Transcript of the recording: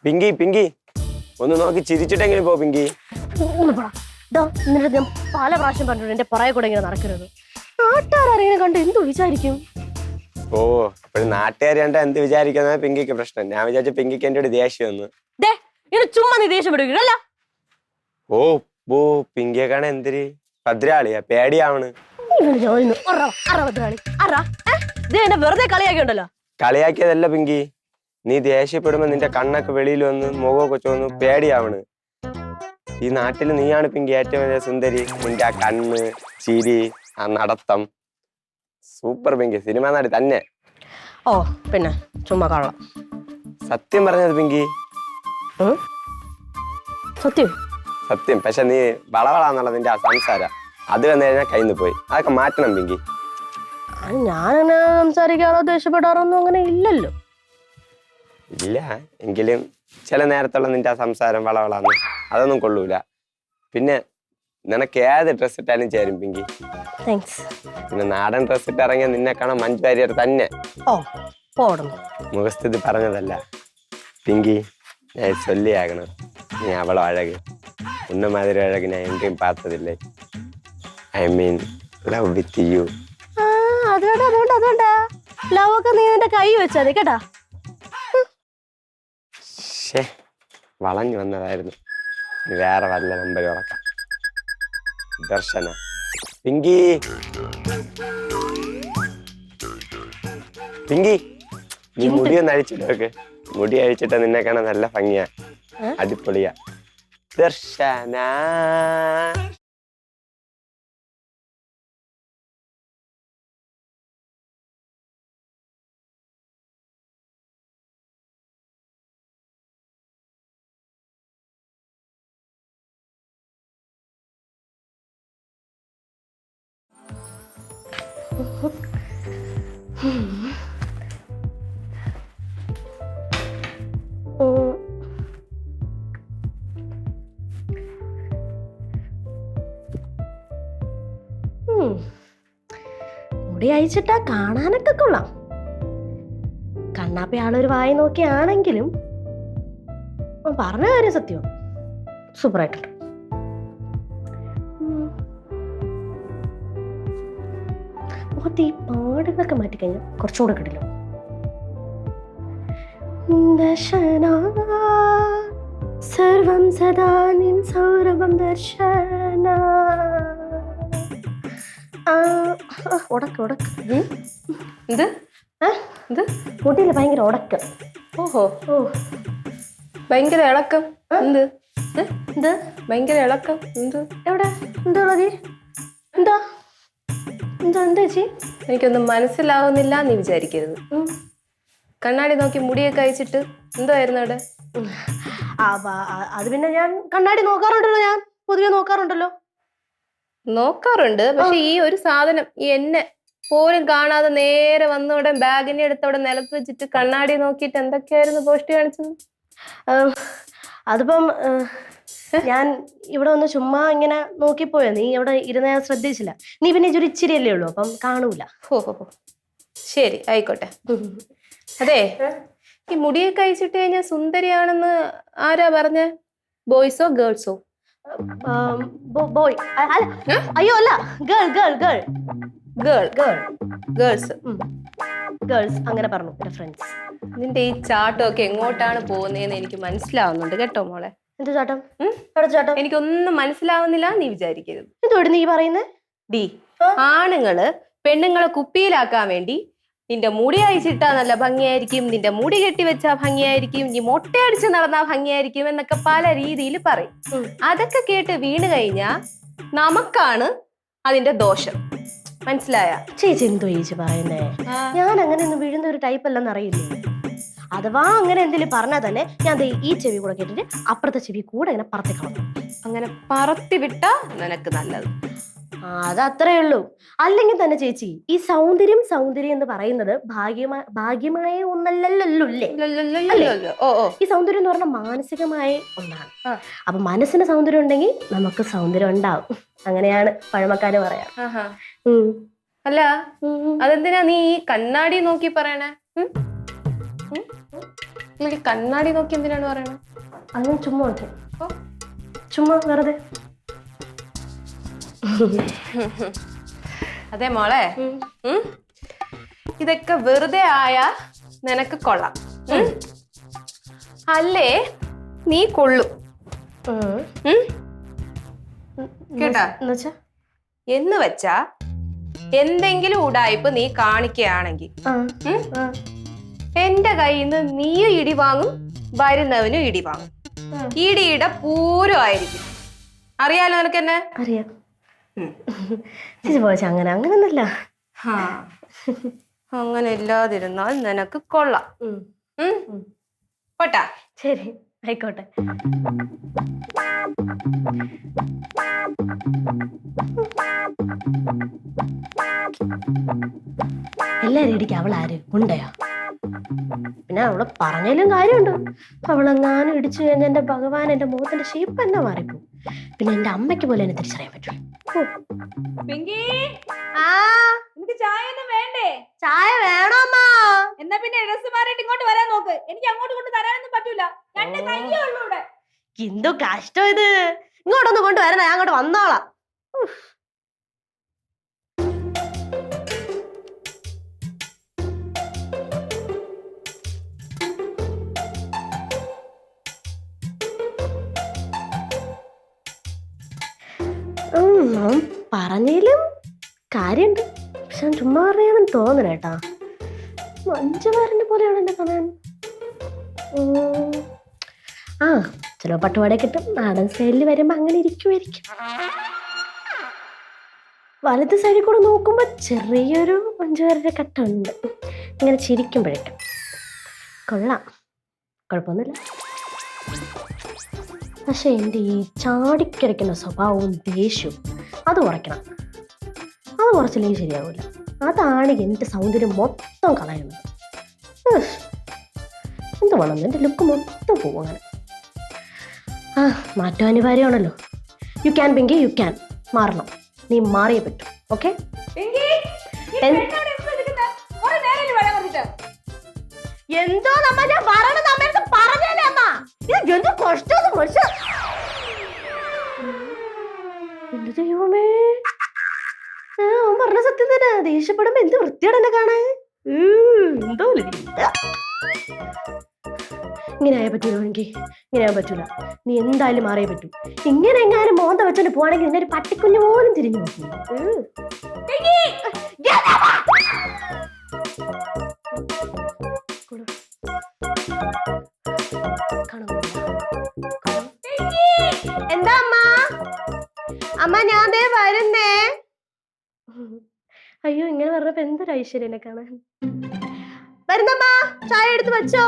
പിങ്കി പിങ്കി ഒന്ന് നോക്കി ചിരിച്ചിട്ടെങ്കിലും പോ പിങ്കി. എന്നിട്ട് ഞാൻ പല പ്രാവശ്യം പറഞ്ഞിട്ടുണ്ട് എന്റെ പുറകെ കൂടെ ഇങ്ങനെ നടക്കരുത്. നാട്ടുകാരെങ്കിലും കണ്ട് എന്തു വിചാരിക്കും? ഓ അപ്പോഴും നാട്ടുകാർ കണ്ട എന്ത് വിചാരിക്കുന്ന പിങ്കിക്ക് പ്രശ്നം. ഞാൻ വിചാരിച്ച പിങ്കിക്ക് എന്റെ ഒരു ദേഷ്യം ഒന്ന്. ചുമ്മാ നീ ദേഷ്യം പിടിക്കില്ല. ഓ ഓ പിങ്കിയെ കാണാൻ എന്തൊരു ഭദ്രാളിയാ, പേടിയാവണ്. വെറുതെ കളിയാക്കിയുണ്ടല്ലോ. കളിയാക്കിയതല്ല പിങ്കി, നീ ദേഷ്യപ്പെടുമ്പോ നിന്റെ കണ്ണൊക്കെ വെളിയിൽ വന്ന് മുഖമൊക്കെ ചോന്ന് പേടിയാവണ്. ഈ നാട്ടിൽ നീയാണ് പിങ്കി ഏറ്റവും വലിയ സുന്ദരി. നിന്റെ ആ കണ്ണ്, ചിരി, ആ നടത്തം സൂപ്പർ പിങ്കി, സിനിമ നടി തന്നെ. ഓ പിന്നെ ചുമ്മാ കള്ളം. സത്യം പറഞ്ഞത് പിങ്കി, സത്യം സത്യം. പക്ഷെ നീ വളവളാന്നുള്ള നിന്റെ ആ സംസാരം അത് വന്നു കഴിഞ്ഞാൽ കയ്യിൽ പോയി. അതൊക്കെ മാറ്റണം പിങ്കി. ഞാനങ്ങനെ സംസാരിക്കാറോ ദേഷ്യപ്പെടാറൊന്നും അങ്ങനെ ഇല്ലല്ലോ. ഇല്ല എങ്കിലും ചില നേരത്തുള്ള നിന്റെ ആ സംസാരം വളവളാന്ന് അതൊന്നും കൊള്ളൂല. പിന്നെ നിനക്ക് ഏത് ഡ്രസ് ഇട്ടാലും ചേരും പിങ്കി. പിന്നെ നാടൻ ഡ്രസ് ഇട്ട് ഇറങ്ങിയ നിന്നെ കാണാൻ മഞ്ജു വാര്യർ തന്നെ. മുഖസ്ഥിതി പറഞ്ഞതല്ല പിങ്കി, ഞാൻ ചൊല്ലിയാകണം. നീ അവളോ അഴക് ഉന്നമാതിരി അഴക് ഞാൻ എങ്കിലും പാത്തതില്ലേ. I mean love with you. കൈ വെച്ചത് കേട്ടാ. വളഞ്ഞു വന്നതായിരുന്നു. വേറെ വല്ല നമ്പർ ഉറക്കാം. ദർശന പിങ്കി പിങ്കി നീ മുടി ഒന്ന് അഴിച്ചിട്ടൊക്കെ. മുടി അഴിച്ചിട്ട് നിന്നെ കാണാൻ നല്ല ഭംഗിയാ, അടിപൊളിയാ. ദർശന മുടി അയച്ചിട്ടാ കാണാനൊക്കെ കൊള്ളാം. കണ്ണാപ്പി ആളൊരു വായി നോക്കിയാണെങ്കിലും പറഞ്ഞ കാര്യം സത്യമാണ്. സൂപ്പറായിട്ടുണ്ട്. ഈ പാടുകളൊക്കെ മാറ്റിക്കഴിഞ്ഞാൽ കുറച്ചുകൂടെ കിട്ടില്ല. ദർശന സർവം സദാ നിൻ സൗരഭം ദർശന. ഉടക്ക് ഉടക്ക്. എന്ത് എന്ത് മുടിയില് ഭയങ്കര ഉടക്ക്. ഓഹോ ഓ ഭയങ്കര ഇളക്കം. എന്ത് എന്ത് ഭയങ്കര ഇളക്കം? എന്ത് എവിടെ എന്താ ഉള്ളത്? എന്താ എന്താ എന്താ ചേച്ചി? എനിക്കൊന്നും മനസ്സിലാവുന്നില്ല നീ വിചാരിക്കരുത്. കണ്ണാടി നോക്കി മുടിയൊക്കെ അയച്ചിട്ട് എന്തായിരുന്നു അവിടെ? അത് പിന്നെ ഞാൻ കണ്ണാടി നോക്കാറുണ്ടല്ലോ. ഞാൻ പൊതുവെ നോക്കാറുണ്ടല്ലോ. നോക്കാറുണ്ട്, പക്ഷെ ഈ ഒരു സാധനം ഈ എന്നെ പോലും കാണാതെ നേരെ വന്നവിടെ ബാഗിനെ എടുത്തവിടെ നിലത്ത് വെച്ചിട്ട് കണ്ണാടി നോക്കിയിട്ട് എന്തൊക്കെയായിരുന്നു പോസ്റ്റ് കാണിച്ചത്? അതിപ്പം ഞാൻ ഇവിടെ ഒന്ന് ചുമ്മാ ഇങ്ങനെ നോക്കിപ്പോയോ. നീ അവിടെ ഇരുന്ന ഞാൻ ശ്രദ്ധിച്ചില്ല. നീ പിന്നെ ഒരു ഇച്ചിരിയല്ലേ ഉള്ളൂ, അപ്പം കാണൂല. ഓഹോ ശരി ആയിക്കോട്ടെ. അതെ, ഈ മുടിയൊക്കെ അയച്ചിട്ട് കഴിഞ്ഞാൽ സുന്ദരിയാണെന്ന് ആരാ പറഞ്ഞ? ബോയ്സോ ഗേൾസോ? ബോയ്. അയ്യോ അല്ല, girl girl girl girl girl girls girls അങ്ങനെ പറഞ്ഞു എന്റെ ഫ്രണ്ട്സ്. നിന്റെ ഈ ചാട്ടമൊക്കെ എങ്ങോട്ടാണ് പോകുന്നതെന്ന് എനിക്ക് മനസ്സിലാവുന്നുണ്ട് കേട്ടോ മോളെ. എന്ത് ചാട്ടം? ചാട്ടം എനിക്കൊന്നും മനസ്സിലാവുന്നില്ല നീ വിചാരിക്കരുത്. എന്തോട് നീ പറയുന്നേ? ആണുങ്ങള് പെണ്ണുങ്ങളെ കുപ്പിയിലാക്കാൻ വേണ്ടി നിന്റെ മുടി അയച്ചിട്ടാ നല്ല ഭംഗിയായിരിക്കും, നിന്റെ മുടി കെട്ടിവെച്ചാ ഭംഗിയായിരിക്കും, നീ മൊട്ടയടിച്ച് നടന്നാ ഭംഗിയായിരിക്കും എന്നൊക്കെ പല രീതിയിൽ പറയും. അതൊക്കെ കേട്ട് വീണ് കഴിഞ്ഞാ നമുക്കാണ് അതിന്റെ ദോഷം. മനസ്സിലായ? ചേച്ചി എന്തോ ചേച്ചി പറയുന്നേ? ഞാൻ അങ്ങനെ ഒന്നും വീഴുന്ന ഒരു ടൈപ്പ് അല്ലെന്ന് അറിയില്ലേ. അഥവാ അങ്ങനെ എന്തെങ്കിലും പറഞ്ഞാൽ തന്നെ ഞാൻ ഈ ചെവി കൂടെ കേട്ടിട്ട് അപ്പുറത്തെ ചെവി കൂടെ ഇങ്ങനെ പറത്തി കളഞ്ഞു. അങ്ങനെ പറത്തി വിട്ടാ നിനക്ക് നല്ലത്. അതത്രേ ഉള്ളൂ. അല്ലെങ്കിൽ തന്നെ ചേച്ചി ഈ സൗന്ദര്യം എന്ന് പറയുന്നത് ഭാഗ്യമായ ഒന്നല്ലല്ലോ. ഈ സൗന്ദര്യം എന്ന് പറഞ്ഞാൽ മാനസികമായ ഒന്നാണ്. അപ്പൊ മനസ്സിന് സൗന്ദര്യം ഉണ്ടെങ്കിൽ നമുക്ക് സൗന്ദര്യം ഉണ്ടാവും. അങ്ങനെയാണ് പഴമക്കാര് പറയാ. അല്ല അതെന്തിനാ നീ ഈ കണ്ണാടി നോക്കി പറയണേ? എനിക്ക് കണ്ണാടി നോക്കി എന്തിനാണ് പറയണത്? അതും ചുമ്മാ നോക്കി, ചുമ്മാ വെറുതെ. അതെ മോളെ, ഇതൊക്കെ വെറുതെ ആയാ നിനക്ക് കൊള്ളാം, അല്ലേ നീ കൊള്ളും കേട്ടാ. എന്ന് വെച്ചാ എന്തെങ്കിലും ഉടായ്പ് നീ കാണിക്കുകയാണെങ്കിൽ എന്റെ കയ്യിൽ നിന്ന് നീയും ഇടി വാങ്ങും, വരുന്നവനും ഇടി വാങ്ങും. ഇടിയുടെ പൂരമായിരിക്കും. അറിയാലോ നിനക്ക് എന്നെ? അറിയാം. പോച്ച അങ്ങനെ അങ്ങനൊന്നല്ല. അങ്ങനെ ഇല്ലാതിരുന്നാൽ നിനക്ക് കൊള്ളാം. പോട്ടാ. ശരി, ആയിക്കോട്ടെ. എല്ലാരും ഇടിക്കും. അവളാര് ഉണ്ടയോ? പിന്നെ അവള് പറഞ്ഞാലും കാര്യമുണ്ട്. അവളെങ്ങാനും ഇടിച്ചു കഴിഞ്ഞാൽ എന്റെ ഭഗവാൻ, എന്റെ മുഖത്തിന്റെ ഷേപ്പ് തന്നെ മാറിപ്പോ. പിന്നെ എന്റെ അമ്മയ്ക്ക് പോലെ എന്നെ തിരിച്ചറിയാൻ പറ്റും. ചായ വേണോ അമ്മ? എന്നാ പിന്നെ ഡ്രസ് മാറിയിട്ട് ഇങ്ങോട്ട് വരാൻ നോക്ക്. എനിക്ക് അങ്ങോട്ട് കൊണ്ട് തരാനൊന്നും പറ്റൂല. രണ്ട് കയ്യേ ഉള്ളൂ ഇവിടെ. എന്തോ കഷ്ടം ഇത്. ഇങ്ങോട്ടൊന്ന് കൊണ്ടുവരണ, ഞാൻ അങ്ങോട്ട് വന്നോളാം. പറഞ്ഞതിലും കാര്യണ്ട്. പക്ഷെ ചുമ്മാ പറയാണെന്ന് തോന്നണ കേട്ടാ. മഞ്ജുവാരന്റെ പോലെയാണ് എന്നെ കാണാൻ. ആ ചില പട്ടുപാടെ കിട്ടും. നാടൻ സ്റ്റൈലിൽ വരുമ്പോ അങ്ങനെ ഇരിക്കുമായിരിക്കും. വലത് സൈഡിൽ കൂടെ നോക്കുമ്പോ ചെറിയൊരു മഞ്ജുവാരന്റെ കട്ടുണ്ട്. ഇങ്ങനെ ചിരിക്കുമ്പോഴേക്കും കൊള്ളാം, കുഴപ്പമൊന്നുമില്ല. പക്ഷെ എൻ്റെ ഈ ചാടിക്കിടയ്ക്കുന്ന സ്വഭാവവും ദേഷ്യവും അത് കുറയ്ക്കണം. അത് കുറച്ചില്ലെങ്കിൽ ശരിയാവില്ല. അതാണ് എൻ്റെ സൗന്ദര്യം മൊത്തം കളയുന്നത്. എന്ത് വേണം, എൻ്റെ ലുക്ക് മൊത്തം പോവും അങ്ങനെ. ആ മാറ്റം അനിവാര്യമാണല്ലോ. You can Pinky, you can. മാറണം, നീ മാറിയേ പറ്റൂ. ഓക്കെ? എന്തോ നമ്മ ഞാൻ പറയണത് അമ്മയടുത്ത് പറഞ്ഞല്ലേ അമ്മ? ഇത് എന്ത് കഷ്ടം മനുഷ്യ. എന്റെ ദൈവമേ, അവൻ പറഞ്ഞ സത്യം തന്നെ. ദേഷ്യപ്പെടുമ്പോ എന്ത് വൃത്തിയോടെ എന്നെ കാണാൻ. എന്തോ ഇങ്ങനെ ആയാ പറ്റൂലോ എനിക്ക്. ഇങ്ങനെ ആയാൻ പറ്റൂല. നീ എന്തായാലും മാറിയേ പറ്റൂ. ഇങ്ങനെ എങ്ങാനും മോന്ത വെച്ചോണ്ട് പോവാണെങ്കിൽ നിന്നെ ഒരു പട്ടിക്കുഞ്ഞു പോലും തിരിഞ്ഞു നോക്കും. എന്താ അമ്മ? അമ്മ ഞാൻ ദേ വരുന്നേ. അയ്യോ, ഇങ്ങനെ പറഞ്ഞപ്പോ എന്തൊരു ഐശ്വര്യനെ കാണാൻ. വരുന്നമ്മ, ചായ എടുത്ത് വെച്ചോ.